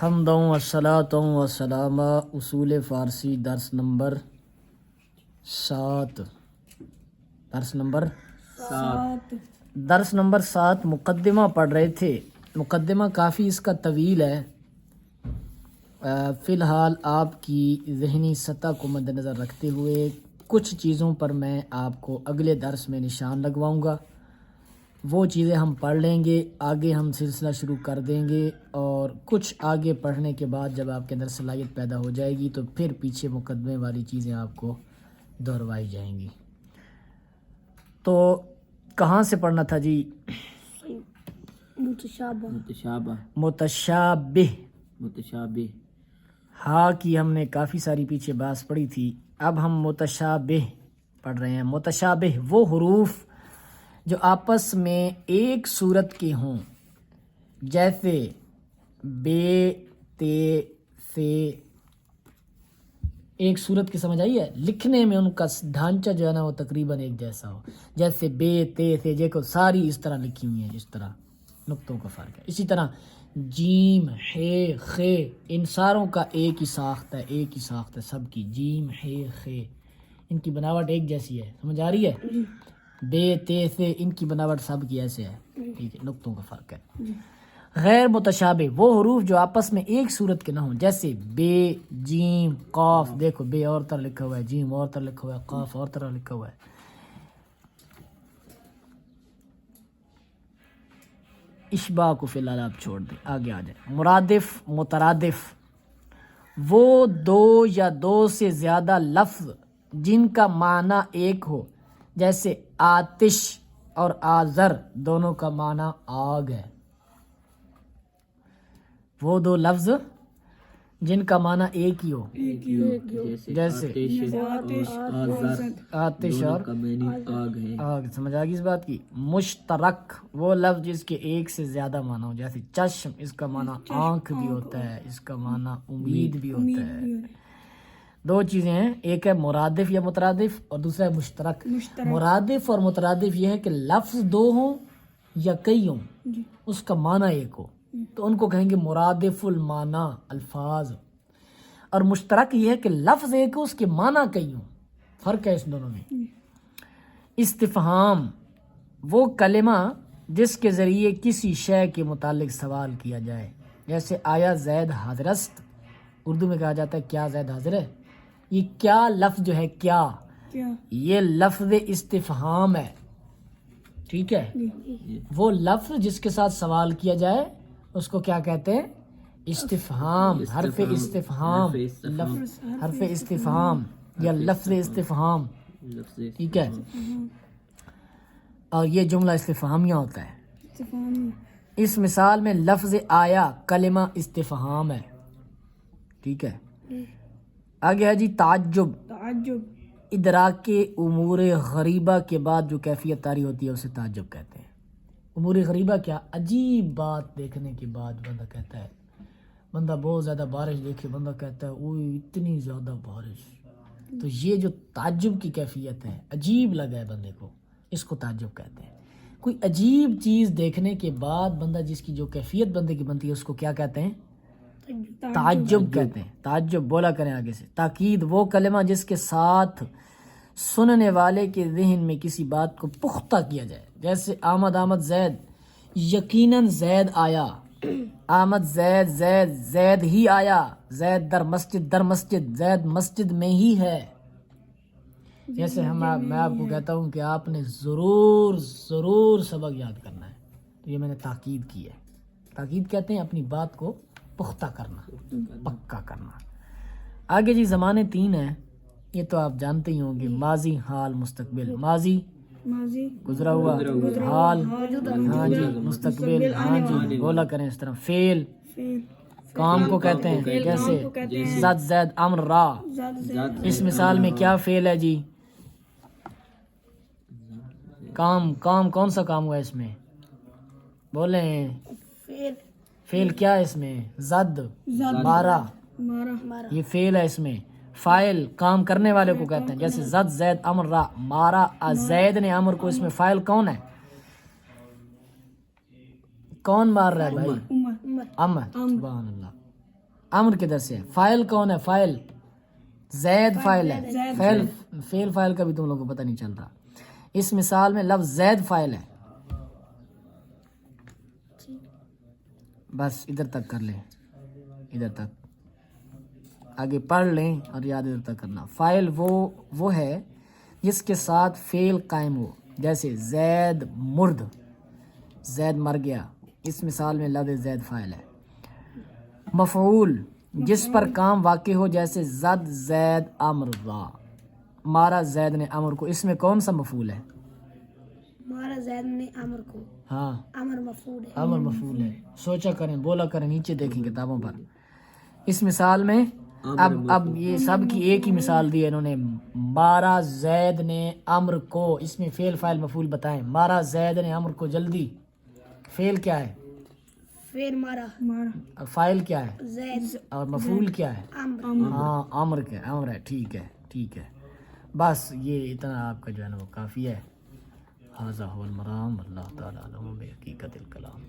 حمدوں والصلاۃ والسلام اصول فارسی درس نمبر 7 درس نمبر 7 مقدمہ پڑھ رہے تھے۔ مقدمہ کافی اس کا طویل ہے، فی الحال آپ کی ذہنی سطح کو مد نظر رکھتے ہوئے کچھ چیزوں پر میں آپ کو اگلے درس میں نشان لگواؤں گا، وہ چیزیں ہم پڑھ لیں گے، آگے ہم سلسلہ شروع کر دیں گے، اور کچھ آگے پڑھنے کے بعد جب آپ کے اندر صلاحیت پیدا ہو جائے گی تو پھر پیچھے مقدمے والی چیزیں آپ کو دہروائی جائیں گی۔ تو کہاں سے پڑھنا تھا جی؟ متشابہ ہاں کی ہم نے کافی ساری پیچھے بحث پڑھی تھی، اب ہم متشابہ پڑھ رہے ہیں۔ متشابہ وہ حروف جو آپس میں ایک صورت کے ہوں، جیسے بے، تے، سے، ایک صورت کی سمجھ آئی ہے؟ لکھنے میں ان کا ڈھانچہ جو ہے نا وہ تقریباً ایک جیسا ہو، جیسے بے، تے، سے، دیکھو ساری اس طرح لکھی ہوئی ہیں، جس طرح نقطوں کا فرق ہے۔ اسی طرح جیم، ہے، خے، ان ساروں کا ایک ہی ساخت ہے، ایک ہی ساخت ہے سب کی، جیم، ہے، خے، ان کی بناوٹ ایک جیسی ہے، سمجھ آ رہی ہے؟ بے، تے، سے، ان کی بناوٹ سب کی ایسے ہے، ٹھیک ہے، نقطوں کا فرق ہے۔ غیر متشابہ وہ حروف جو آپس میں ایک صورت کے نہ ہوں، جیسے بے، جیم، قاف، دیکھو بے اور طرح لکھا ہوا ہے، جیم اور طرح لکھا ہوا ہے، قاف اور طرح لکھا ہوا ہے۔ اشباہ کو فی الحال آپ چھوڑ دیں، آگے آ جائیں۔ مرادف، مترادف وہ دو یا دو سے زیادہ لفظ جن کا معنی ایک ہو، جیسے آتش اور آذر دونوں کا معنی آگ ہے۔ وہ دو لفظ جن کا معنی ایک ہی ہو، جیسے آتش اور آگ، سمجھ آ گئی اس بات کی؟ مشترک وہ لفظ جس کے ایک سے زیادہ معنی ہو، جیسے چشم، اس کا معنی آنکھ بھی ہوتا ہے، اس کا معنی امید بھی ہوتا ہے۔ دو چیزیں ہیں، ایک ہے مرادف یا مترادف اور دوسرا ہے مشترک۔ مرادف اور مترادف یہ ہے کہ لفظ دو ہوں یا کئی ہوں، اس کا معنی ایک ہو، تو ان کو کہیں گے مرادف المعنی الفاظ۔ اور مشترک یہ ہے کہ لفظ ایک ہو، اس کے معنی کئی ہوں، فرق ہے اس دونوں میں۔ استفہام وہ کلمہ جس کے ذریعے کسی شے کے متعلق سوال کیا جائے، جیسے آیا زید حاضر است، اردو میں کہا جاتا ہے کیا زید حاضر ہے۔ یہ کیا لفظ جو ہے، کیا، یہ لفظ استفہام ہے، ٹھیک ہے؟ وہ لفظ جس کے ساتھ سوال کیا جائے اس کو کیا کہتے ہیں؟ استفہام، حرف استفہام، حرف استفہام یا لفظ استفہام، ٹھیک ہے؟ اور یہ جملہ استفہامیہ ہوتا ہے۔ اس مثال میں لفظ آیا کلمہ استفہام ہے، ٹھیک ہے؟ آگے ہے جی تعجب، ادراک امور غریبہ کے بعد جو کیفیت طاری ہوتی ہے اسے تعجب کہتے ہیں۔ امور غریبہ کیا؟ عجیب بات دیکھنے کے بعد بندہ کہتا ہے، بندہ بہت زیادہ بارش دیکھے، بندہ کہتا ہے اوہ اتنی زیادہ بارش، تو یہ جو تعجب کی کیفیت ہے، عجیب لگا ہے بندے کو، اس کو تعجب کہتے ہیں۔ کوئی عجیب چیز دیکھنے کے بعد بندہ جس کی جو کیفیت بندے کی بنتی ہے اس کو کیا کہتے ہیں؟ تعجب کہتے ہیں۔ تعجب بولا کریں آگے سے۔ تاکید وہ کلمہ جس کے ساتھ سننے والے کے ذہن میں کسی بات کو پختہ کیا جائے، جیسے آمد زید، یقیناً زید آیا، آمد زید، زید ہی آیا، زید در مسجد، زید مسجد میں ہی ہے۔ جیسے میں آپ کو کہتا ہوں کہ آپ نے ضرور سبق یاد کرنا ہے، تو یہ میں نے تاکید کی ہے۔ تاکید کہتے ہیں اپنی بات کو پختہ کرنا، پکا کرنا۔ آگے جی زمانے 3 ہیں، یہ تو آپ جانتے ہی ہوں گے، ماضی، حال، مستقبل۔ ماضی گزرا ہوا، حال ہاں جی، مستقبل ہاں جی، بولا کریں اس طرح۔ فعل کام کو کہتے ہیں، جیسے زد، زید، امر، را۔ اس مثال میں کیا فعل ہے جی؟ کام کون سا کام ہوا اس میں؟ بولیں فعل کیا ہے اس میں؟ زد، مارا، یہ فعل ہے اس میں۔ فاعل کام کرنے والے کو کہتے ہیں، جیسے زد، زید، امر، را، مارا زید نے امر کو، اس میں فاعل کون ہے؟ کون مار رہا ہے بھائی؟ امر، سبحان اللہ۔ امر کدھر سے ہے؟ فائل کون ہے؟ فائل زید فائل ہے. فیل فائل کا بھی تم لوگوں کو پتہ نہیں چل رہا. اس مثال میں لفظ زید فائل ہے. بس ادھر تک کر لیں, ادھر تک آگے پڑھ لیں اور یاد ادھر تک کرنا. فائل وہ ہے جس کے ساتھ فعل قائم ہو, جیسے زید مرد, زید مر گیا. اس مثال میں لفظ زید فاعل ہے. مفعول جس پر کام واقع ہو, جیسے زد زید امر را, مارا زید نے امر کو. اس میں کون سا مفعول ہے؟ مارا زید نے امر کو. ہاں امر مفعول ہے. امر مفعول ہے. سوچا کریں, بولا کریں, نیچے دیکھیں کتابوں پر. اس مثال میں اب یہ سب کی ایک ہی مثال دی ہے انہوں نے. مارا زید نے امر کو, اس میں فعل فاعل مفعول بتائیں. مارا زید نے امر کو, جلدی. فعل کیا ہے؟ فعل مارا. اور فاعل کیا ہے؟ زید. اور مفعول کیا ہے؟ امر. ہاں امر کیا ہے؟ امر ہے. ٹھیک ہے ٹھیک ہے, بس یہ اتنا آپ کا جو ہے نا وہ کافی ہے. ھذا ھو المرام, اللہ تعالیٰ علم بحقیقت الکلام.